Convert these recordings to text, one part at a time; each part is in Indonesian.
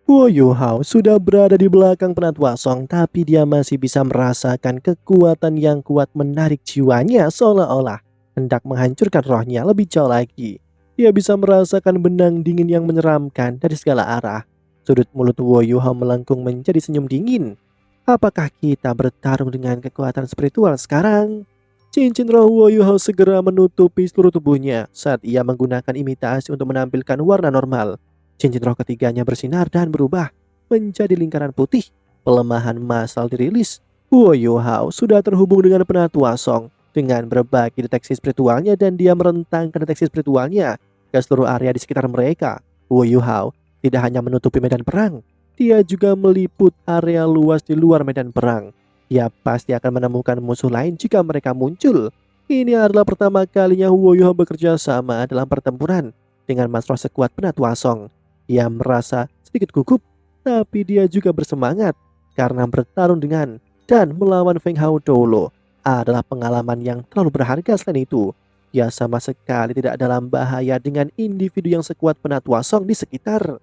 Wo Yuhao sudah berada di belakang Penatua Song, tapi dia masih bisa merasakan kekuatan yang kuat menarik jiwanya seolah-olah hendak menghancurkan rohnya lebih jauh lagi. Dia bisa merasakan benang dingin yang menyeramkan dari segala arah. Sudut mulut Wo Yuhao melengkung menjadi senyum dingin. Apakah kita bertarung dengan kekuatan spiritual sekarang? Cincin roh Wo Yuhao segera menutupi seluruh tubuhnya saat ia menggunakan imitasi untuk menampilkan warna normal. Cincin roh ketiganya bersinar dan berubah menjadi lingkaran putih. Pelemahan massal dirilis. Wo Yuhao sudah terhubung dengan Penatua Song dengan berbagai deteksi spiritualnya dan dia merentangkan deteksi spiritualnya ke seluruh area di sekitar mereka. Wo Yuhao tidak hanya menutupi medan perang, dia juga meliput area luas di luar medan perang. Dia pasti akan menemukan musuh lain jika mereka muncul. Ini adalah pertama kalinya Wo Yuhao bekerja sama dalam pertempuran dengan Mas Roh sekuat Penatua Song. Dia merasa sedikit gugup, tapi dia juga bersemangat karena bertarung dengan dan melawan Feng Hao Dolo adalah pengalaman yang terlalu berharga. Selain itu, dia sama sekali tidak dalam bahaya dengan individu yang sekuat Penatua Song di sekitar.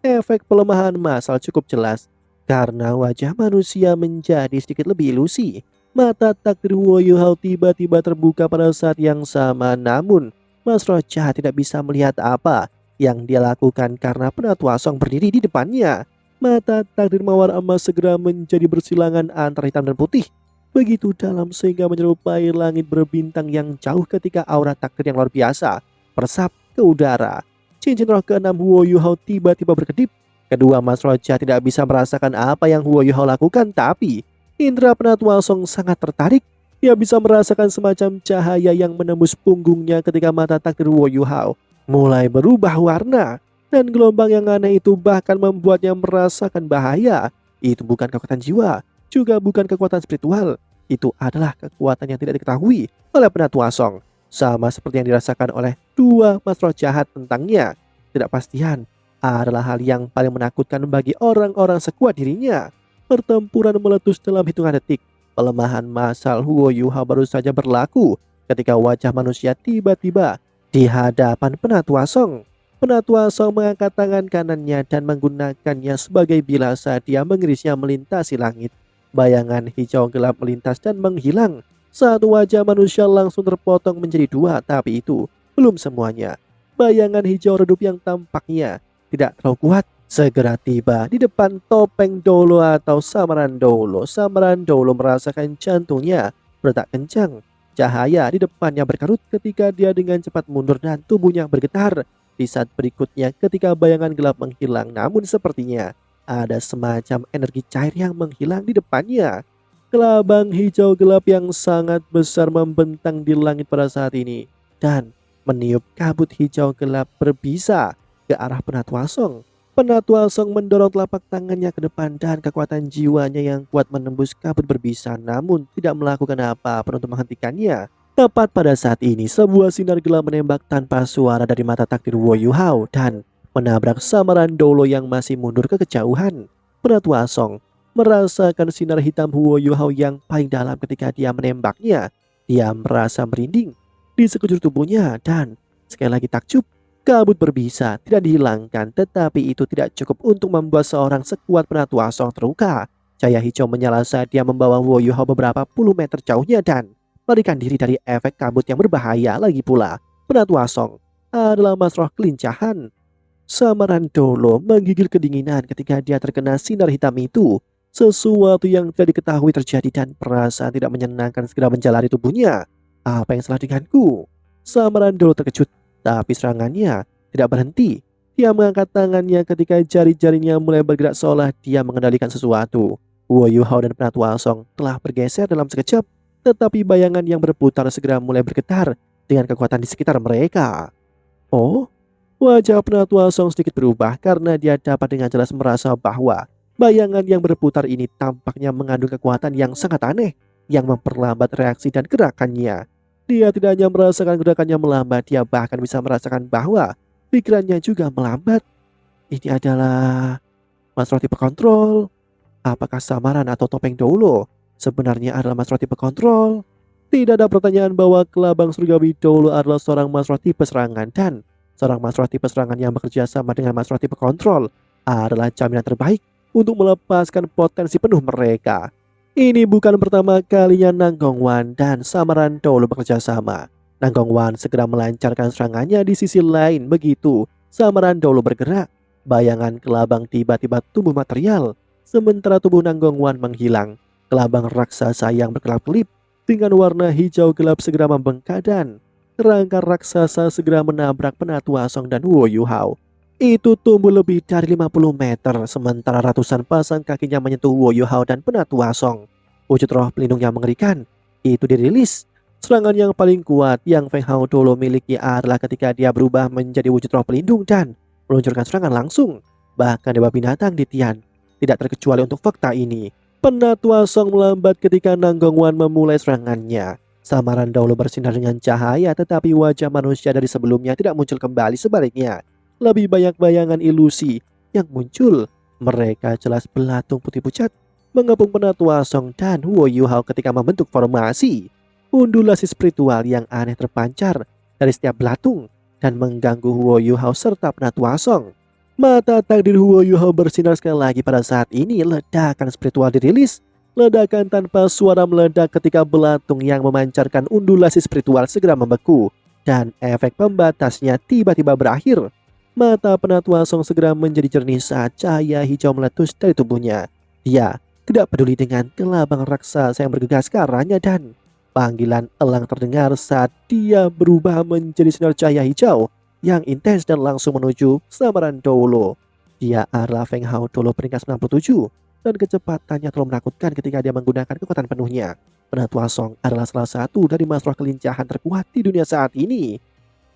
Efek pelemahan massal cukup jelas karena wajah manusia menjadi sedikit lebih ilusi. Mata takdir Wo Yuhao tiba-tiba terbuka pada saat yang sama, namun Mas Roh jahat tidak bisa melihat apa yang dia lakukan karena Penatua Song berdiri di depannya. Mata takdir mawar emas segera menjadi bersilangan antara hitam dan putih. Begitu dalam sehingga menyerupai langit berbintang yang jauh ketika aura takdir yang luar biasa meresap ke udara. Cincin roh keenam Wo Yuhao tiba-tiba berkedip. Kedua Mas Roja tidak bisa merasakan apa yang Wo Yuhao lakukan, tapi indera Penatua Song sangat tertarik. Dia bisa merasakan semacam cahaya yang menembus punggungnya ketika mata takdir Wo Yuhao mulai berubah warna, dan gelombang yang aneh itu bahkan membuatnya merasakan bahaya. Itu bukan kekuatan jiwa, juga bukan kekuatan spiritual. Itu adalah kekuatan yang tidak diketahui oleh Penatua Song, sama seperti yang dirasakan oleh dua Mas Roh jahat tentangnya. Ketidakpastian adalah hal yang paling menakutkan bagi orang-orang sekuat dirinya. Pertempuran meletus dalam hitungan detik. Pelemahan massal Huo Yuhao baru saja berlaku ketika wajah manusia tiba-tiba di hadapan Penatua Song. Penatua Song mengangkat tangan kanannya dan menggunakannya sebagai bilasa. Dia mengirisnya melintasi langit. Bayangan hijau gelap melintas dan menghilang saat wajah manusia langsung terpotong menjadi dua. Tapi itu belum semuanya. Bayangan hijau redup yang tampaknya tidak terlalu kuat segera tiba di depan topeng Dolo atau Samaran Dolo. Samaran Dolo merasakan jantungnya berdetak kencang. Cahaya di depannya berkerut ketika dia dengan cepat mundur dan tubuhnya bergetar. Di saat berikutnya ketika bayangan gelap menghilang, namun sepertinya ada semacam energi cair yang menghilang di depannya. Kelabang hijau gelap yang sangat besar membentang di langit pada saat ini dan meniup kabut hijau gelap berbisa ke arah Penatua Song. Penatua Song mendorong telapak tangannya ke depan dan kekuatan jiwanya yang kuat menembus kabut berbisa, namun tidak melakukan apa-apa untuk menghentikannya. Tepat pada saat ini, sebuah sinar gelap menembak tanpa suara dari mata takdir Wo Yuhao dan menabrak Samaran Dolo yang masih mundur ke kejauhan. Penatua Song merasakan sinar hitam Wo Yuhao yang paling dalam ketika dia menembaknya. Dia merasa merinding di sekujur tubuhnya dan sekali lagi takjub. Kabut berbisa tidak dihilangkan, tetapi itu tidak cukup untuk membuat seorang sekuat Penatua Song terluka. Cahaya hijau menyala saat dia membawa Wo Yuhao beberapa puluh meter jauhnya dan melarikan diri dari efek kabut yang berbahaya. Lagi pula, Penatua Song adalah Mas Roh kelincahan. Samaran Dolo menggigil kedinginan ketika dia terkena sinar hitam itu. Sesuatu yang tidak diketahui terjadi dan perasaan tidak menyenangkan segera menjalari tubuhnya. Apa yang salah denganku? Samaran Dolo terkejut. Tapi serangannya tidak berhenti. Dia mengangkat tangannya ketika jari-jarinya mulai bergerak seolah dia mengendalikan sesuatu. Wo Yuhao dan Penatua Song telah bergeser dalam sekejap, tetapi bayangan yang berputar segera mulai bergetar dengan kekuatan di sekitar mereka. Oh, wajah Penatua Song sedikit berubah karena dia dapat dengan jelas merasa bahwa bayangan yang berputar ini tampaknya mengandung kekuatan yang sangat aneh yang memperlambat reaksi dan gerakannya. Dia tidak hanya merasakan gerakannya melambat, dia bahkan bisa merasakan bahwa pikirannya juga melambat. Ini adalah Mas Roh tipe kontrol. Apakah Samaran atau Topeng Dolo sebenarnya adalah Mas Roh tipe kontrol? Tidak ada pertanyaan bahwa kelabang surgawi Dolo adalah seorang Mas Roh tipe serangan dan seorang Mas Roh tipe serangan yang bekerja sama dengan Mas Roh tipe kontrol adalah jaminan terbaik untuk melepaskan potensi penuh mereka. Ini bukan pertama kalinya Nanggongwan dan Samaran Dolo bekerja sama. Nanggongwan segera melancarkan serangannya di sisi lain begitu Samaran Dolo bergerak. Bayangan kelabang tiba-tiba tumbuh material, sementara tubuh Nanggongwan menghilang. Kelabang raksasa yang berkelap-kelip dengan warna hijau gelap segera membengkak dan kerangka raksasa segera menabrak Penatua Song dan Wo Yuhao. Itu tumbuh lebih dari 50 meter, sementara ratusan pasang kakinya menyentuh Wo Yuhao dan Penatua Song. Wujud roh pelindung yang mengerikan itu dirilis. Serangan yang paling kuat yang Feng Hao Dolo miliki adalah ketika dia berubah menjadi wujud roh pelindung dan meluncurkan serangan langsung. Bahkan Dewa Binatang di Tian tidak terkecuali untuk fakta ini. Penatua Song melambat ketika Nanggongwan memulai serangannya. Samaran Dolo bersinar dengan cahaya, tetapi wajah manusia dari sebelumnya tidak muncul kembali. Sebaliknya, lebih banyak bayangan ilusi yang muncul. Mereka jelas belatung putih pucat mengepung Penatua Song dan Wo Yuhao ketika membentuk formasi. Undulasi spiritual yang aneh terpancar dari setiap belatung dan mengganggu Wo Yuhao serta Penatua Song. Mata takdir Wo Yuhao bersinar sekali lagi pada saat ini. Ledakan spiritual dirilis. Ledakan tanpa suara meledak ketika belatung yang memancarkan undulasi spiritual segera membeku dan efek pembatasnya tiba-tiba berakhir. Mata Penatua Song segera menjadi jernih saat cahaya hijau meletus dari tubuhnya. Dia tidak peduli dengan kelabang raksasa yang bergegas ke arahnya dan panggilan elang terdengar saat dia berubah menjadi sinar cahaya hijau yang intens dan langsung menuju Samaran Dolo. Dia adalah Feng Hao Dolo peringkat 97 dan kecepatannya terlalu menakutkan ketika dia menggunakan kekuatan penuhnya. Penatua Song adalah salah satu dari master kelincahan terkuat di dunia saat ini.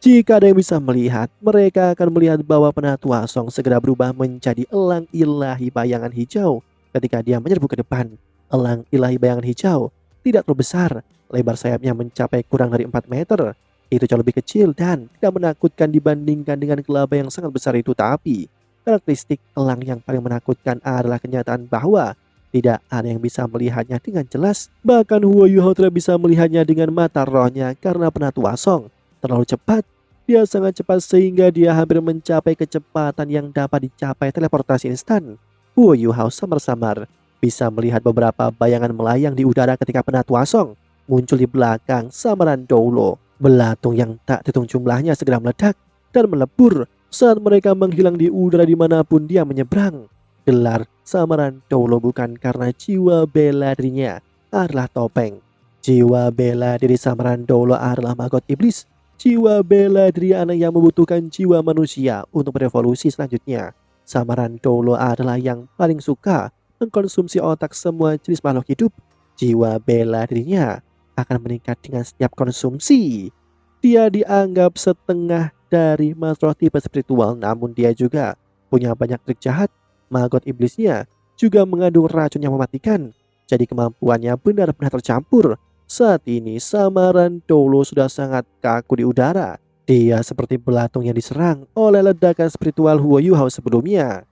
Jika ada yang bisa melihat, mereka akan melihat bahwa Penatua Song segera berubah menjadi elang ilahi bayangan hijau ketika dia menyerbu ke depan. Elang ilahi bayangan hijau tidak terlalu besar, lebar sayapnya mencapai kurang dari 4 meter. Itu jauh lebih kecil dan tidak menakutkan dibandingkan dengan kelaba yang sangat besar itu, tapi karakteristik elang yang paling menakutkan adalah kenyataan bahwa tidak ada yang bisa melihatnya dengan jelas. Bahkan Wo Yuhao tidak bisa melihatnya dengan mata rohnya karena Penatua Song terlalu cepat. Dia sangat cepat sehingga dia hampir mencapai kecepatan yang dapat dicapai teleportasi instan. Wo Yuhao samar-samar bisa melihat beberapa bayangan melayang di udara ketika Penatua Song muncul di belakang Samaran Dolo. Belatung yang tak terhitung jumlahnya segera meledak dan melebur saat mereka menghilang di udara dimanapun dia menyeberang. Gelar Samaran Dolo bukan karena jiwa bela dirinya adalah topeng. Jiwa bela diri Samaran Dolo adalah maggot iblis. Jiwa bela diri anak yang membutuhkan jiwa manusia untuk berevolusi selanjutnya. Samaran Dolo adalah yang paling suka mengkonsumsi otak semua jenis makhluk hidup. Jiwa bela dirinya akan meningkat dengan setiap konsumsi. Dia dianggap setengah dari master tipe spiritual, namun dia juga punya banyak trik jahat. Maggot iblisnya juga mengandung racun yang mematikan, jadi kemampuannya benar-benar tercampur. Saat ini Samaran Dolo sudah sangat kaku di udara. Dia seperti belatung yang diserang oleh ledakan spiritual Wo Yuhao sebelumnya.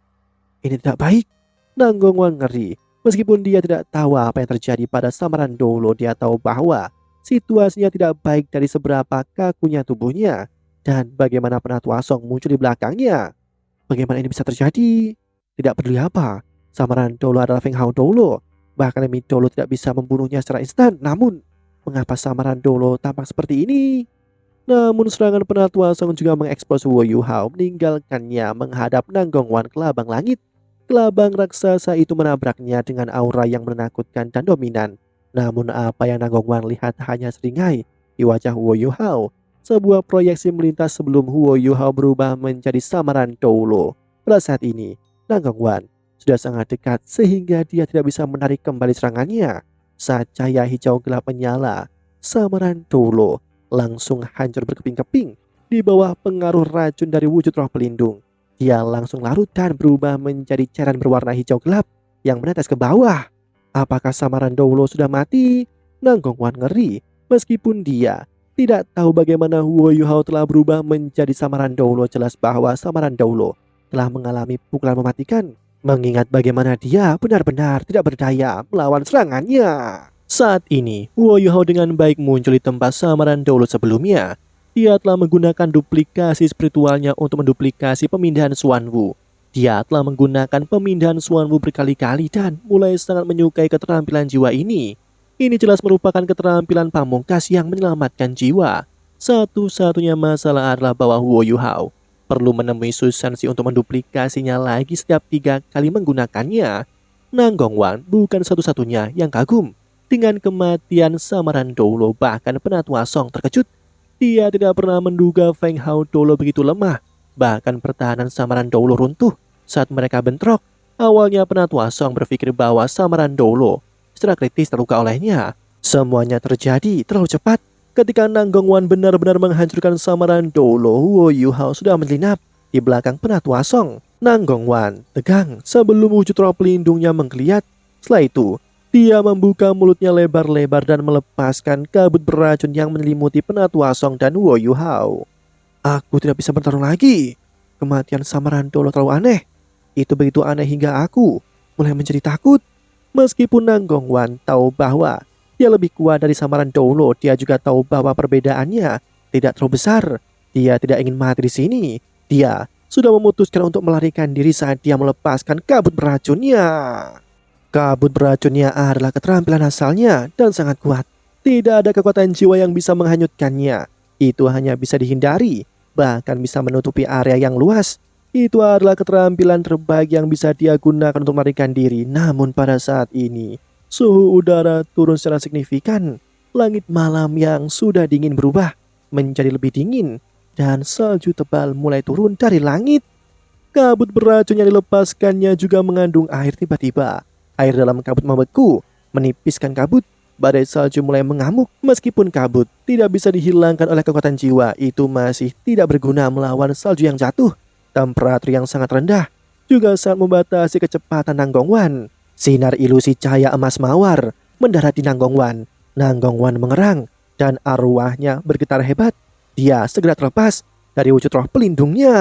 Ini tidak baik. Nanggongwan ngeri. Meskipun dia tidak tahu apa yang terjadi pada Samaran Dolo, dia tahu bahwa situasinya tidak baik dari seberapa kakunya tubuhnya dan bagaimana Penatua Song muncul di belakangnya. Bagaimana ini bisa terjadi? Tidak peduli apa, Samaran Dolo adalah Feng Hao Dolo. Bahkan Emi Dolo tidak bisa membunuhnya secara instan. Namun, mengapa Samaran Dolo tampak seperti ini? Namun serangan Penatua Song juga mengekspos Wo Yuhao, meninggalkannya menghadap Nanggongwan kelabang langit. Kelabang raksasa itu menabraknya dengan aura yang menakutkan dan dominan. Namun apa yang Nanggongwan lihat hanya seringai di wajah Wo Yuhao. Sebuah proyeksi melintas sebelum Wo Yuhao berubah menjadi Samaran Dolo. Pada saat ini, Nanggongwan sudah sangat dekat sehingga dia tidak bisa menarik kembali serangannya. Saat cahaya hijau gelap menyala, Samaran Dolo langsung hancur berkeping-keping di bawah pengaruh racun dari wujud roh pelindung. Dia langsung larut dan berubah menjadi cairan berwarna hijau gelap yang menetes ke bawah. Apakah Samaran Dolo sudah mati? Nanggongwan ngeri. Meskipun dia tidak tahu bagaimana Wo Yuhao telah berubah menjadi Samaran Dolo, jelas bahwa Samaran Dolo telah mengalami pukulan mematikan. Mengingat bagaimana dia benar-benar tidak berdaya melawan serangannya. Saat ini, Wo Yuhao dengan baik muncul di tempat Samaran Dolo sebelumnya. Dia telah menggunakan duplikasi spiritualnya untuk menduplikasi pemindahan Xuan Wu. Dia telah menggunakan pemindahan Xuanwu berkali-kali dan mulai sangat menyukai keterampilan jiwa ini. Ini jelas merupakan keterampilan pamungkas yang menyelamatkan jiwa. Satu-satunya masalah adalah bahwa Huo Yuhao perlu menemui Su Shanxi untuk menduplikasinya lagi setiap 3 kali menggunakannya. Nang Gongwan bukan satu-satunya yang kagum dengan kematian samaran Doulo, bahkan Penatua Song terkejut. Dia tidak pernah menduga Feng Hao Doulo begitu lemah. Bahkan pertahanan samaran Doulo runtuh saat mereka bentrok. Awalnya Penatua Song berpikir bahwa samaran Doulo secara kritis terluka olehnya. Semuanya terjadi terlalu cepat. Ketika Nang Gongwan benar-benar menghancurkan samaran Doulo, Huo Yuhao sudah menyelinap di belakang Penatua Song. Nang Gongwan tegang sebelum wujud roh pelindungnya menggeliat. Setelah itu, dia membuka mulutnya lebar-lebar dan melepaskan kabut beracun yang menyelimuti Penatua Song dan Huo Yuhao. Aku tidak bisa bertarung lagi. Kematian samaran Doulo terlalu aneh. Itu begitu aneh hingga aku mulai menjadi takut. Meskipun Nang Gongwan tahu bahwa dia lebih kuat dari samaran Doulo, dia juga tahu bahwa perbedaannya tidak terlalu besar. Dia tidak ingin mati di sini. Dia sudah memutuskan untuk melarikan diri saat dia melepaskan kabut beracunnya. Kabut beracunnya adalah keterampilan asalnya dan sangat kuat. Tidak ada kekuatan jiwa yang bisa menghanyutkannya. Itu hanya bisa dihindari, bahkan bisa menutupi area yang luas. Itu adalah keterampilan terbaik yang bisa dia gunakan untuk melarikan diri. Namun pada saat ini, suhu udara turun secara signifikan. Langit malam yang sudah dingin berubah menjadi lebih dingin, dan salju tebal mulai turun dari langit. Kabut beracun yang dilepaskannya juga mengandung air. Tiba-tiba air dalam kabut membeku, menipiskan kabut. Badai salju mulai mengamuk. Meskipun kabut tidak bisa dihilangkan oleh kekuatan jiwa, itu masih tidak berguna melawan salju yang jatuh. Temperatur yang sangat rendah juga sangat membatasi kecepatan Nang Gongwan. Sinar ilusi cahaya emas mawar mendarat di Nang Gongwan. Nang Gongwan mengerang dan arwahnya bergetar hebat. Dia segera terlepas dari wujud roh pelindungnya.